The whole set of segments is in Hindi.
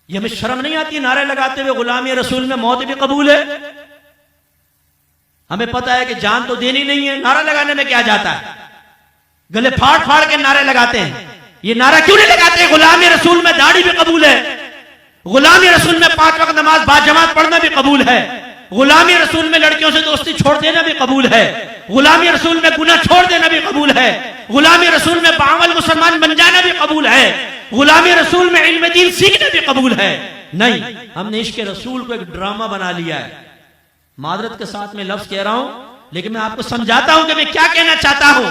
ये हमें शर्म नहीं आती नारे लगाते हुए गुलामी रसूल में मौत भी कबूल है? हमें पता है कि जान तो देनी नहीं है, नारा लगाने में क्या जाता है? गले फाड़ फाड़ के नारे लगाते हैं। ये नारा क्यों नहीं लगाते? गुलामी रसूल में दाढ़ी भी कबूल है, गुलामी रसूल में 5 वक्त नमाज बाजमात पढ़ना भी कबूल है, गुलामी रसूल में लड़कियों से दोस्ती छोड़ देना भी कबूल है, गुलामी रसूल में गुनाह छोड़ देना भी कबूल है, गुलामी रसूल में बावल मुसलमान बन जाना भी कबूल है, गुलामी रसूल में इल्म दीन सीखना भी कबूल है। नहीं, हमने इश्क रसूल को एक ड्रामा बना लिया है। मादरत के साथ में लफ्ज कह रहा हूं, लेकिन मैं आपको समझाता हूं कि मैं क्या कहना चाहता हूं।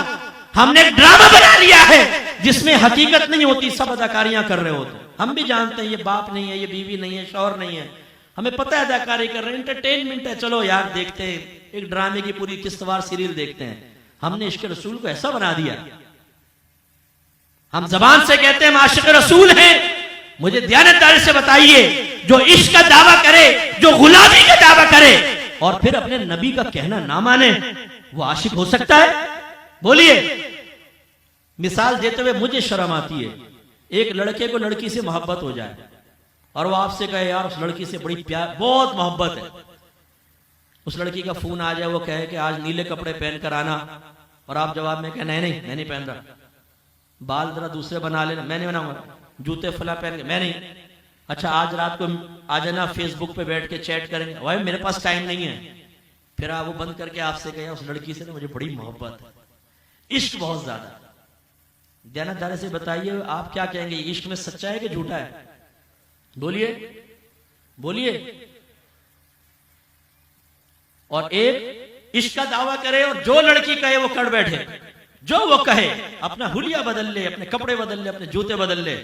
हमने एक ड्रामा बना लिया है जिसमें हकीकत नहीं होती, सब अदाकारियां कर रहे होते। हम भी जानते हैं ये बाप नहीं है, ये बीवी नहीं है, शौहर नहीं है, हमें पता है अदाकारी कर रहे हैं, एंटरटेनमेंट है, चलो यार देखते हैं, एक ड्रामे की पूरी किस्तवार सीरियल देखते हैं। हमने इश्क रसूल को ऐसा बना दिया, हम जबान से कहते हैं हम आशिक रसूल हैं। मुझे दयानतदारी से बताइए, जो इश्क का दावा करे, जो गुलामी का दावा करे और फिर अपने नबी का कहना ना माने, वो आशिक हो सकता है? बोलिए। मिसाल देते हुए मुझे शर्म आती है, एक लड़के को लड़की से मोहब्बत हो जाए और वो आपसे कहे यार उस लड़की से बड़ी प्यार, बहुत मोहब्बत है, उस लड़की का फोन आ जाए, वो कहे कि आज नीले कपड़े पहन कर आना, और आप जवाब में कहे नहीं मैं नहीं पहन रहा, बाल जरा दूसरे बना लेना, मैं नहीं बनाऊंगा, जूते फला पहन के मैं नहीं, अच्छा आज रात को आ जाना, फेसबुक पे बैठ के चैट करेंगे, भाई मेरे पास टाइम नहीं है। फिर आप वो बंद करके आपसे कहे उस लड़की से ना मुझे बड़ी मोहब्बत है, इश्क बहुत ज्यादा। दयानतदारी से बताइए आप क्या कहेंगे, इश्क में सच्चा है कि झूठा है? बोलिए बोलिए। और एक इश्क का दावा करे और जो लड़की कहे वो कर बैठे, जो वो कहे, अपना हुलिया बदल ले, अपने कपड़े बदल ले, अपने जूते बदल ले,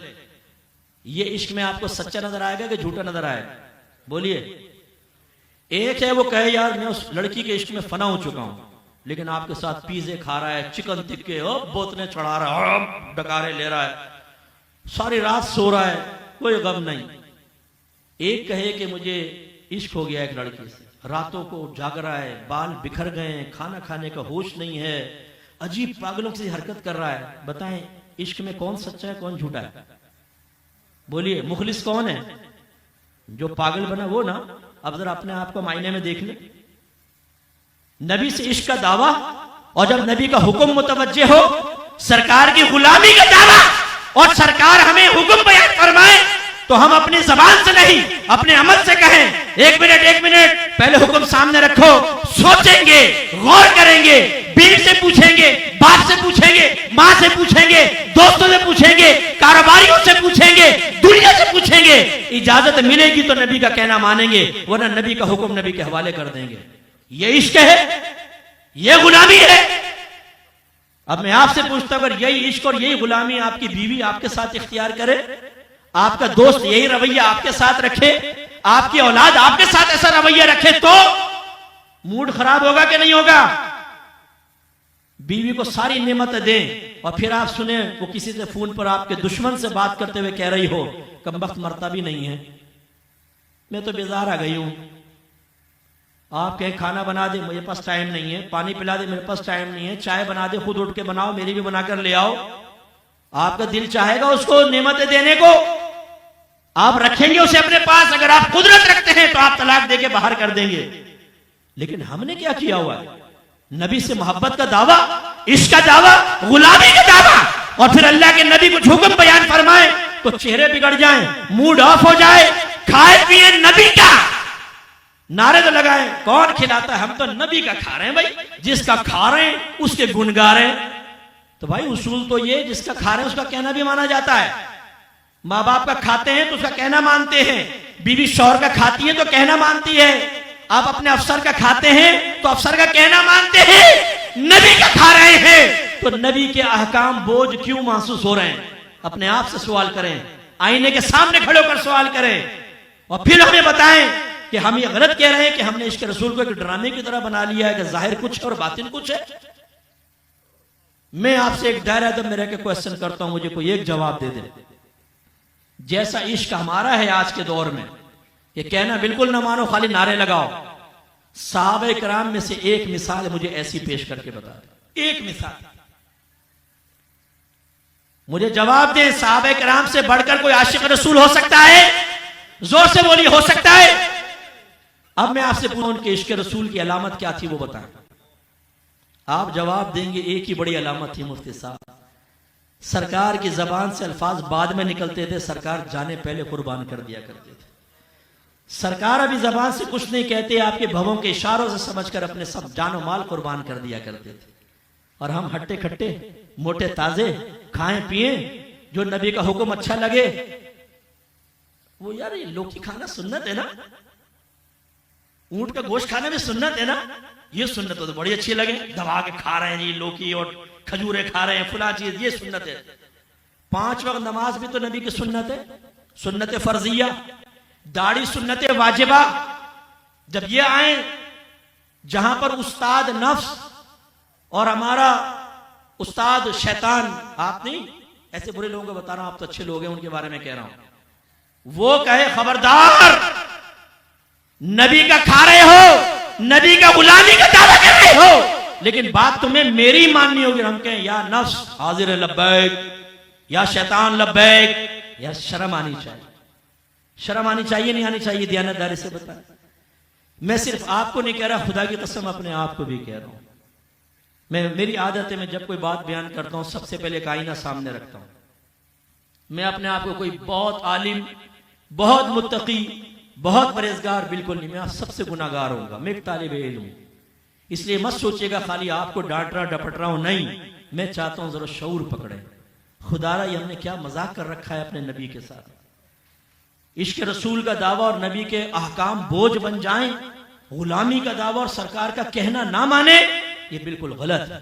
ये इश्क में आपको सच्चा नजर आएगा कि झूठा नजर आएगा? बोलिए। एक है वो कहे यार मैं उस लड़की के इश्क में फना हो चुका हूं, लेकिन आपके साथ पिज़्ज़े खा रहा है, चिकन टिक्के बोतलें चढ़ा रहा है, डकारे ले रहा है, सारी रात सो रहा है, कोई गम नहीं। एक कहे कि मुझे इश्क हो गया एक लड़की से, रातों को जाग रहा है, बाल बिखर गए, खाना खाने का होश नहीं है, अजीब पागलों से हरकत कर रहा है। बताएं इश्क में कौन सच्चा है कौन झूठा है? बोलिए। मुखलिस कौन है? जो पागल बना वो ना। अब जरा अपने आप को मायने में देख ले। नबी से इश्क का दावा और जब नबी का हुक्म मुतवज्जे हो, सरकार की गुलामी का दावा और सरकार हमें हुक्म बयान फरमाए तो हम अपनी जबान से नहीं अपने अमल से कहें। एक मिनट पहले हुक्म सामने रखो, सोचेंगे, गौर करेंगे, बीवी से पूछेंगे, बाप से पूछेंगे, माँ से पूछेंगे, दोस्तों से पूछेंगे, कारोबारियों से पूछेंगे, दुनिया से पूछेंगे, इजाजत मिलेगी तो नबी का कहना मानेंगे, वरना नबी का हुक्म नबी के हवाले कर देंगे। ये इश्क है, ये गुलामी है। अब मैं आपसे पूछता हूं, अगर यही इश्क और यही गुलामी आपकी बीवी आपके साथ इख्तियार करे, आपका दोस्त यही रवैया आपके साथ रखे, आपकी औलाद आपके साथ ऐसा रवैया रखे, तो मूड खराब होगा कि नहीं होगा? बीवी को सारी नेमतें दें और फिर आप सुने वो किसी से फोन पर आपके दुश्मन से बात करते हुए कह रही हो कमबख्त मरता भी नहीं है, मैं तो बेजार आ गई हूं, आप कहें खाना बना दे, मेरे पास टाइम नहीं है, पानी पिला दे, मेरे पास टाइम नहीं है, चाय बना दे, खुद उठ के बनाओ, मेरी भी बनाकर ले आओ, आपका दिल चाहेगा उसको नेमतें देने को, आप रखेंगे उसे अपने पास। अगर आप कुदरत रखते हैं तो आप तलाक देके बाहर कर देंगे। लेकिन हमने क्या किया हुआ है? नबी से मोहब्बत का दावा, इश्क का दावा, गुलामी का दावा, और फिर अल्लाह के नबी कुछ हुक्म बयान फरमाए तो चेहरे बिगड़ जाएं, मूड ऑफ हो जाए, खाए पिए नबी का, नारे तो लगाए, कौन खिलाता है? हम तो नबी का खा रहे हैं भाई, जिसका खा रहे हैं उसके गुण गा रहे हैं। तो भाई उसूल तो ये, जिसका खा रहे हैं उसका कहना भी माना जाता है। माँ बाप का खाते हैं तो उसका कहना मानते हैं, बीवी शौहर का खाती है तो कहना मानती है, आप अपने अफसर का खाते हैं तो अफसर का कहना मानते हैं। नबी का खा रहे हैं तो नबी के अहकाम बोझ क्यों महसूस हो रहे हैं? अपने आप से सवाल करें, आईने के सामने खड़े होकर सवाल करें और फिर हमें बताएं कि हम ये गलत कह रहे हैं कि हमने इश्क रसूल को एक ड्रामे की तरह बना लिया है कि जाहिर कुछ और बातिन कुछ है। मैं आपसे एक दायरा में रह के क्वेश्चन करता हूं, मुझे कोई एक जवाब दे दे। जैसा इश्क हमारा है आज के दौर में, ये कहना बिल्कुल ना मानो, खाली नारे लगाओ। सहाबा किराम में से एक मिसाल मुझे ऐसी पेश करके बता दे, एक मिसाल मुझे जवाब दे। सहाबा किराम से बढ़कर कोई आशिक रसूल हो सकता है? जोर से बोलिए, हो सकता है? अब मैं आपसे पूछूं उनके इश्क रसूल की अलामत क्या थी वो बताएं। आप जवाब देंगे एक ही बड़ी अलामत थी मुफ्ती साहब, सरकार की जबान से अल्फाज बाद में निकलते थे, सरकार जाने पहले कुर्बान कर दिया करते थे। सरकार अभी जबान से कुछ नहीं कहते, आपके भवों के इशारों से समझकर अपने सब जानो माल कुर्बान कर दिया करते थे। और हम हट्टे खट्टे मोटे ताजे खाएं पिए, जो नबी का हुक्म अच्छा लगे वो, यार ये लौकी खाना सुन्नत है ना, ऊंट का गोश्त खाना भी सुन्नत है ना, ये सुन्नत तो बड़ी अच्छी लगे, दबा के खा रहे हैं जी, लौकी और खजूरे खा रहे हैं, फुला चीज, ये सुन्नत है। 5 वक्त नमाज भी तो नबी की सुन्नत है, सुन्नत फर्जिया, दाढ़ी सुन्नत वाजिबा। जब ये आए जहां पर उस्ताद नफ्स और हमारा उस्ताद शैतान, आप नहीं ऐसे बुरे लोगों को बता रहा हूं, आप तो अच्छे लोग हैं उनके बारे में कह रहा हूं, वो कहे खबरदार नबी का खा रहे हो, नबी का गुलामी का दावा कर रहे हो, लेकिन बात तुम्हें मेरी माननी होगी। हम कहें या नफ्स हाजिर लब्बैक, या शैतान लब्बैक, या शर्म आनी चाहिए। शर्म आनी चाहिए नहीं आनी चाहिए, दयानतदारी से बताएं। मैं सिर्फ आपको नहीं कह रहा, खुदा की कसम अपने आप को भी कह रहा हूं। मेरी आदत है, मैं जब कोई बात बयान करता हूं सबसे पहले एक आईना सामने रखता हूं। मैं अपने आप को कोई बहुत आलिम, बहुत मुत्तकी, बहुत परहेजगार बिल्कुल नहीं, मैं आप सबसे गुनाहगार होऊंगा। मैं एक तालिब इल्म हूं, इसलिए मत सोचिएगा खाली आपको डांट रहा डपट रहा हूं, नहीं, मैं चाहता हूं जरा शऊर पकड़े। खुदारा ये हमने क्या मजाक कर रखा है अपने नबी के साथ। इश्क रसूल का दावा और नबी के अहकाम बोझ बन जाएं, गुलामी का दावा और सरकार का कहना ना माने, ये बिल्कुल गलत है।